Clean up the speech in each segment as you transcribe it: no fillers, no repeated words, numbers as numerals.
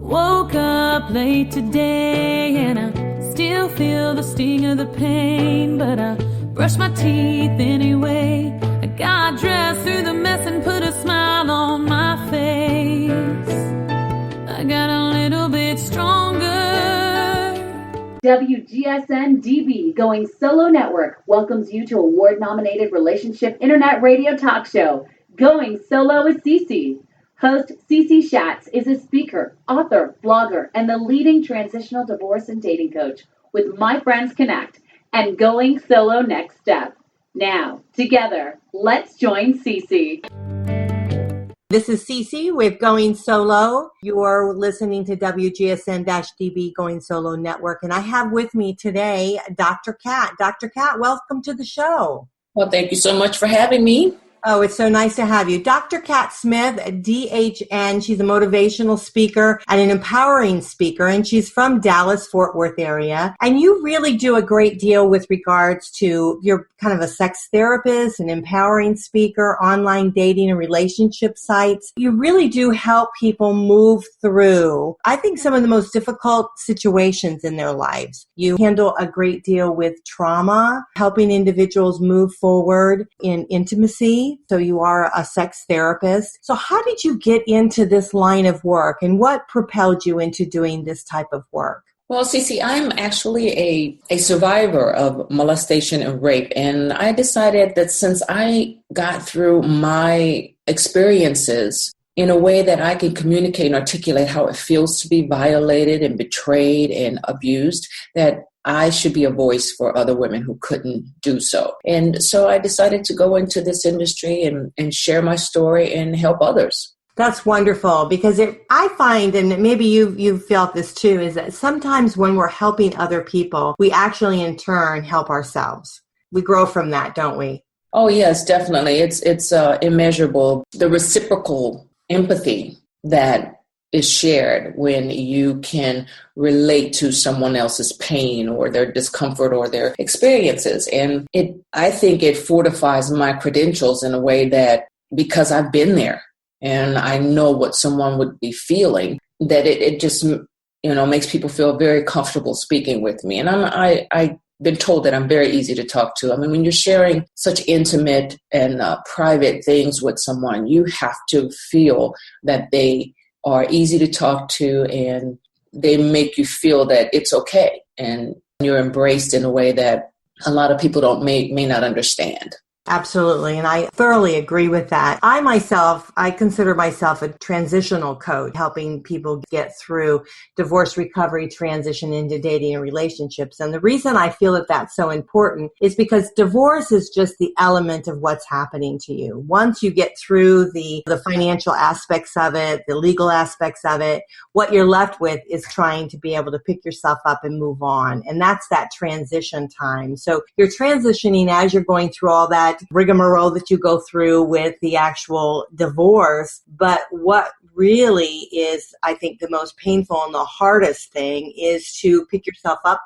Woke up late today and I still feel the sting of the pain, but I brush my teeth anyway. I got dressed through the mess and put a smile on my face. I got a little bit stronger. WGSN-DB Going Solo Network welcomes you to award-nominated relationship internet radio talk show, Going Solo with Cece. Host Cece Shatz is a speaker, author, blogger, and the leading transitional divorce and dating coach with My Friends Connect and Going Solo Next Step. Now, together, let's join Cece. This is Cece with Going Solo. You are listening to WGSN-DB Going Solo Network, and I have with me today Dr. Kat. Dr. Kat, welcome to the show. Well, thank you so much for having me. Oh, it's so nice to have you. Dr. Kat Smith, DHN, she's a motivational speaker and an empowering speaker, and she's from Dallas-Fort Worth area. And you really do a great deal with regards to, you're kind of a sex therapist, an empowering speaker, online dating and relationship sites. You really do help people move through, I think, some of the most difficult situations in their lives. You handle a great deal with trauma, helping individuals move forward in intimacy. So you are a sex therapist. So how did you get into this line of work, and what propelled you into doing this type of work? Well, Cece, I'm actually a survivor of molestation and rape. And I decided that since I got through my experiences in a way that I can communicate and articulate how it feels to be violated and betrayed and abused, that I should be a voice for other women who couldn't do so. And so I decided to go into this industry and share my story and help others. That's wonderful, because I find, and maybe you've felt this too, is that sometimes when we're helping other people, we actually in turn help ourselves. We grow from that, don't we? Oh, yes, definitely. It's immeasurable. The reciprocal empathy that is shared when you can relate to someone else's pain or their discomfort or their experiences. And I think it fortifies my credentials in a way that, because I've been there and I know what someone would be feeling, that it just, makes people feel very comfortable speaking with me. And I've been told that I'm very easy to talk to. I mean, when you're sharing such intimate and private things with someone, you have to feel that they are easy to talk to and they make you feel that it's okay and you're embraced in a way that a lot of people may not understand. Absolutely. And I thoroughly agree with that. I consider myself a transitional coach, helping people get through divorce recovery, transition into dating and relationships. And the reason I feel that that's so important is because divorce is just the element of what's happening to you. Once you get through the financial aspects of it, the legal aspects of it, what you're left with is trying to be able to pick yourself up and move on. And that's that transition time. So you're transitioning as you're going through all that rigmarole that you go through with the actual divorce. But what really is, I think, the most painful and the hardest thing is to pick yourself up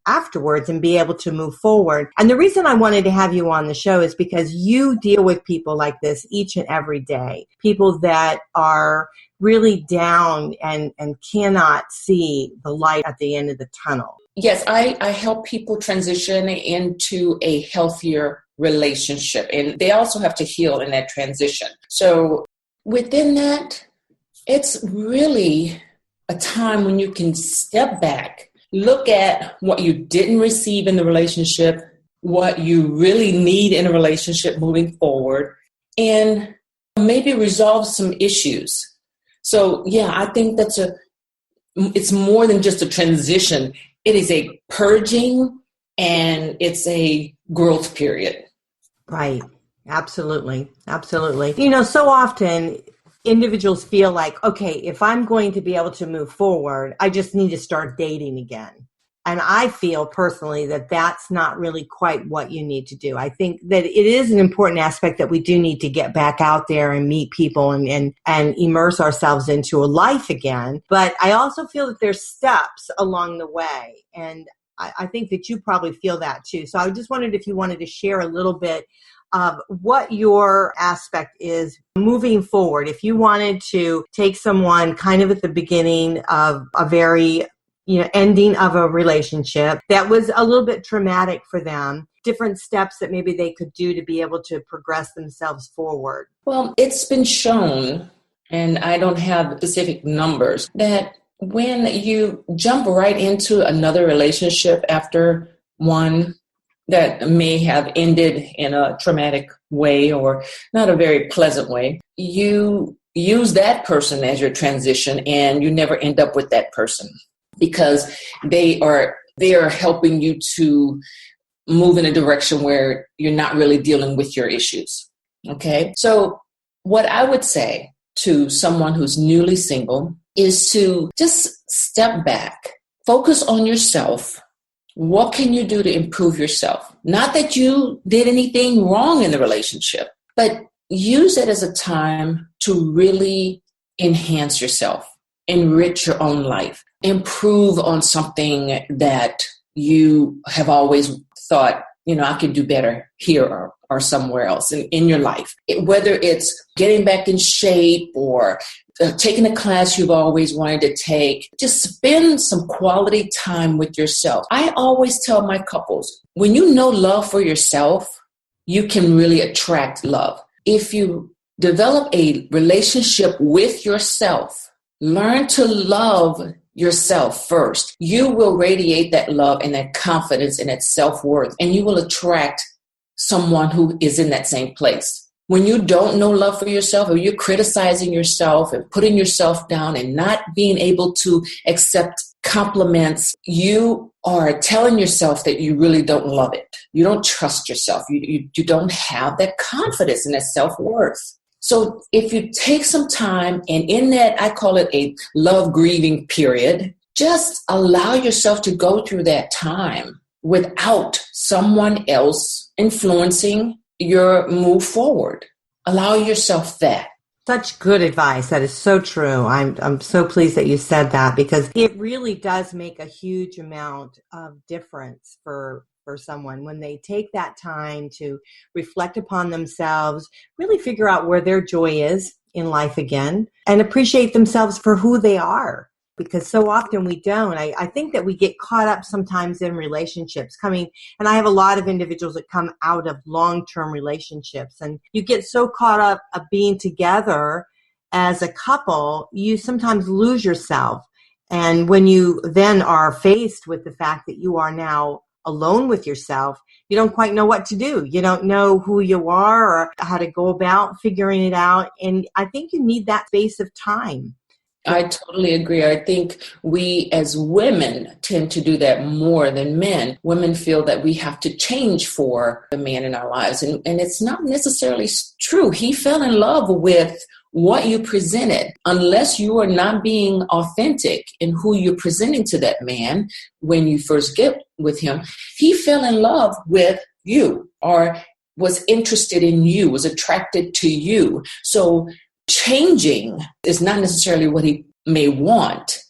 afterwards and be able to move forward. And the reason I wanted to have you on the show is because you deal with people like this each and every day, people that are really down and cannot see the light at the end of the tunnel. Yes, I help people transition into a healthier relationship, and they also have to heal in that transition. So within that, it's really a time when you can step back, look at what you didn't receive in the relationship, what you really need in a relationship moving forward, and maybe resolve some issues. So yeah, I think it's more than just a transition. It is a purging and it's a growth period. Right. Absolutely. Absolutely. So often individuals feel like, okay, if I'm going to be able to move forward, I just need to start dating again. And I feel personally that that's not really quite what you need to do. I think that it is an important aspect that we do need to get back out there and meet people and immerse ourselves into a life again. But I also feel that there's steps along the way. And I think that you probably feel that too. So I just wondered if you wanted to share a little bit of what your aspect is moving forward. If you wanted to take someone kind of at the beginning of a very, ending of a relationship that was a little bit traumatic for them, different steps that maybe they could do to be able to progress themselves forward. Well, it's been shown, and I don't have specific numbers, that when you jump right into another relationship after one that may have ended in a traumatic way or not a very pleasant way, you use that person as your transition and you never end up with that person because they are helping you to move in a direction where you're not really dealing with your issues. Okay? So what I would say to someone who's newly single is to just step back, focus on yourself. What can you do to improve yourself? Not that you did anything wrong in the relationship, but use it as a time to really enhance yourself, enrich your own life, improve on something that you have always thought, I could do better here or somewhere else in your life. Whether it's getting back in shape or taking a class you've always wanted to take, just spend some quality time with yourself. I always tell my couples, when you know love for yourself, you can really attract love. If you develop a relationship with yourself, learn to love yourself first. You will radiate that love and that confidence and that self-worth, and you will attract someone who is in that same place. When you don't know love for yourself, or you're criticizing yourself and putting yourself down and not being able to accept compliments, you are telling yourself that you really don't love it. You don't trust yourself. You don't have that confidence and that self-worth. So if you take some time, and in that, I call it a love grieving period, just allow yourself to go through that time without someone else influencing your move forward. Allow yourself that. Such good advice. That is so true. I'm so pleased that you said that, because it really does make a huge amount of difference for someone when they take that time to reflect upon themselves, really figure out where their joy is in life again, and appreciate themselves for who they are. Because so often we don't. I think that we get caught up sometimes in relationships and I have a lot of individuals that come out of long-term relationships, and you get so caught up of being together as a couple, you sometimes lose yourself. And when you then are faced with the fact that you are now alone with yourself, you don't quite know what to do. You don't know who you are or how to go about figuring it out. And I think you need that space of time. I totally agree. I think we as women tend to do that more than men. Women feel that we have to change for the man in our lives. And it's not necessarily true. He fell in love with what you presented. Unless you are not being authentic in who you're presenting to that man when you first get with him, he fell in love with you or was interested in you, was attracted to you. So changing is not necessarily what he may want.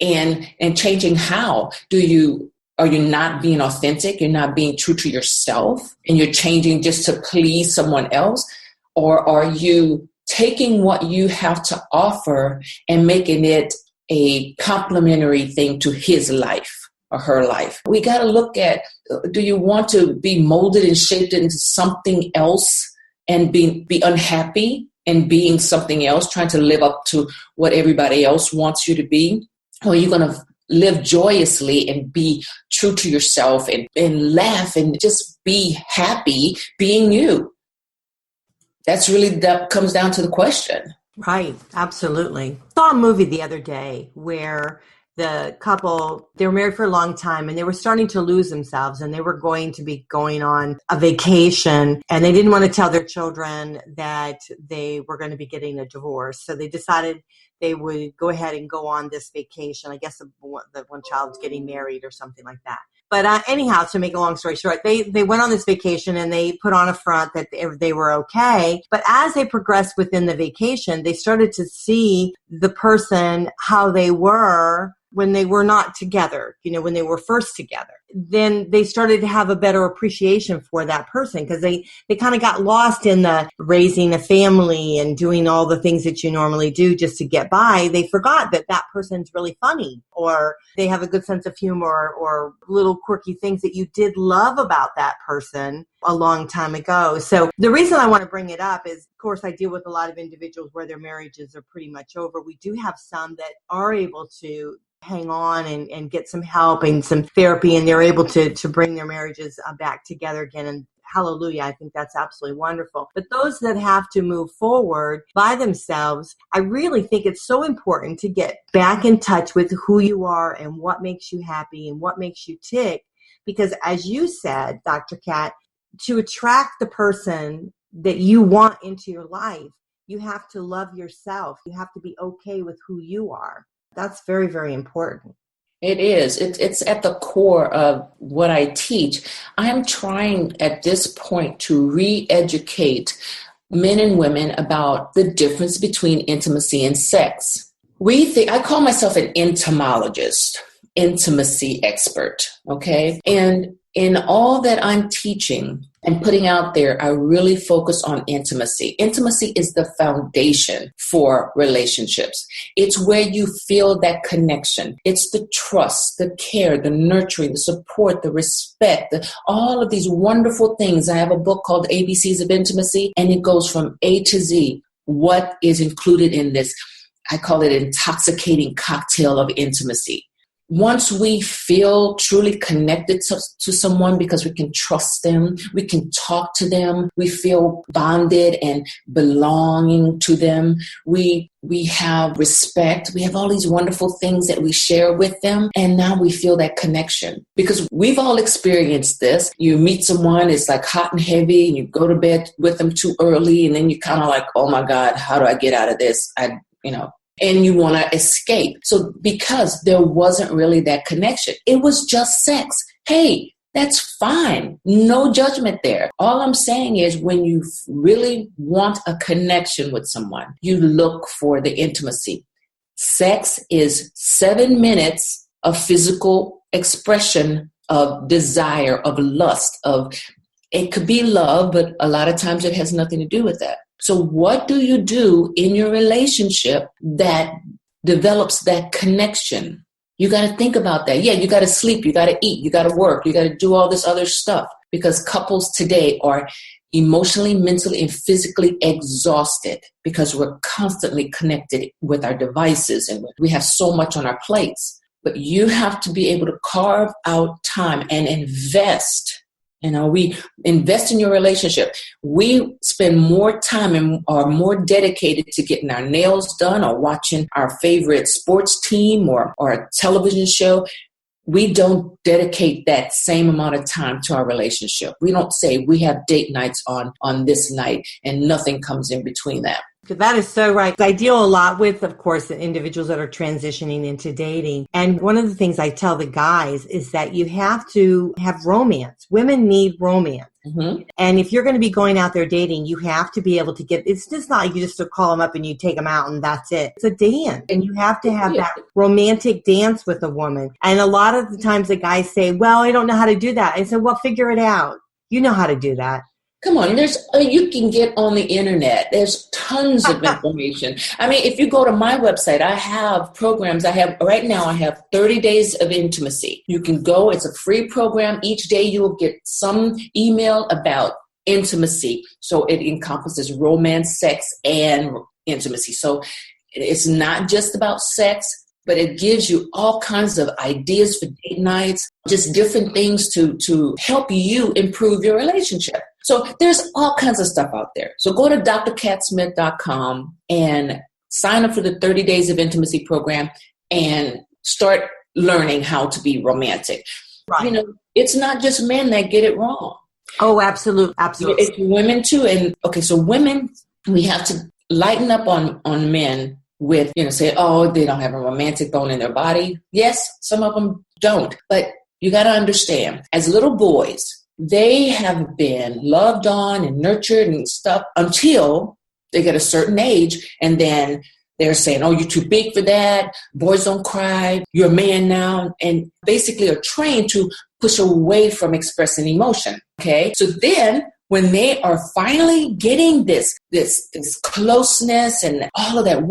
And changing how? Are you not being authentic? You're not being true to yourself and you're changing just to please someone else? Or are you taking what you have to offer and making it a complementary thing to his life or her life? We got to look at, do you want to be molded and shaped into something else and be unhappy and being something else, trying to live up to what everybody else wants you to be? Or are you going to live joyously and be true to yourself and laugh and just be happy being you? That comes down to the question. Right. Absolutely. I saw a movie the other day where the couple, they were married for a long time and they were starting to lose themselves, and they were going to be going on a vacation, and they didn't want to tell their children that they were going to be getting a divorce. So they decided they would go ahead and go on this vacation. I guess the one child's getting married or something like that. But anyhow, to make a long story short, they went on this vacation and they put on a front that they were okay. But as they progressed within the vacation, they started to see the person, how they were when they were not together, when they were first together, then they started to have a better appreciation for that person because they kind of got lost in the raising a family and doing all the things that you normally do just to get by. They forgot that that person's really funny, or they have a good sense of humor, or little quirky things that you did love about that person a long time ago. So the reason I want to bring it up is, of course, I deal with a lot of individuals where their marriages are pretty much over. We do have some that are able to hang on and get some help and some therapy, and they're able to bring their marriages back together again. And hallelujah, I think that's absolutely wonderful. But those that have to move forward by themselves, I really think it's so important to get back in touch with who you are and what makes you happy and what makes you tick. Because as you said, Dr. Kat, to attract the person that you want into your life, you have to love yourself. You have to be okay with who you are. That's very, very important. It is. It's at the core of what I teach. I am trying at this point to re-educate men and women about the difference between intimacy and sex. I call myself an intimologist, intimacy expert, okay? And in all that I'm teaching and putting out there, I really focus on intimacy. Intimacy is the foundation for relationships. It's where you feel that connection. It's the trust, the care, the nurturing, the support, the respect, all of these wonderful things. I have a book called ABCs of Intimacy, and it goes from A to Z. What is included in this? I call it an intoxicating cocktail of intimacy. Once we feel truly connected to someone because we can trust them, we can talk to them, we feel bonded and belonging to them, we have respect, we have all these wonderful things that we share with them, and now we feel that connection. Because we've all experienced this. You meet someone, it's like hot and heavy, and you go to bed with them too early, and then you kind of like, oh my God, how do I get out of this? And you want to escape. So because there wasn't really that connection, it was just sex. Hey, that's fine. No judgment there. All I'm saying is when you really want a connection with someone, you look for the intimacy. Sex is 7 minutes of physical expression of desire, of lust, it could be love, but a lot of times it has nothing to do with that. So what do you do in your relationship that develops that connection? You got to think about that. Yeah, you got to sleep, you got to eat, you got to work, you got to do all this other stuff, because couples today are emotionally, mentally, and physically exhausted because we're constantly connected with our devices and we have so much on our plates. But you have to be able to carve out time and invest. We invest in your relationship. We spend more time and are more dedicated to getting our nails done or watching our favorite sports team or a television show. We don't dedicate that same amount of time to our relationship. We don't say we have date nights on this night and nothing comes in between that. That is so right. I deal a lot with, of course, the individuals that are transitioning into dating. And one of the things I tell the guys is that you have to have romance. Women need romance. Mm-hmm. And if you're going to be going out there dating, you have to be able to it's just not like you just call them up and you take them out and that's it. It's a dance. And you have to have that romantic dance with a woman. And a lot of the times the guys say, well, I don't know how to do that. I said, well, figure it out. You know how to do that. Come on, you can get on the internet. There's tons of information. I mean, if you go to my website, I have programs. Right now I have 30 days of intimacy. You can go, it's a free program. Each day you will get some email about intimacy. So it encompasses romance, sex, and intimacy. So it's not just about sex, but it gives you all kinds of ideas for date nights, just different things to help you improve your relationship. So there's all kinds of stuff out there. So go to drkatsmith.com and sign up for the 30 Days of Intimacy program and start learning how to be romantic. Right. It's not just men that get it wrong. Oh, absolutely. Absolutely. It's women too. And okay, so women, we have to lighten up on men with, say, oh, they don't have a romantic bone in their body. Yes, some of them don't. But you got to understand, as little boys, they have been loved on and nurtured and stuff until they get a certain age. And then They're saying, oh, you're too big for that. Boys don't cry. You're a man now. And basically are trained to push away from expressing emotion. Okay. So then when they are finally getting this closeness and all of that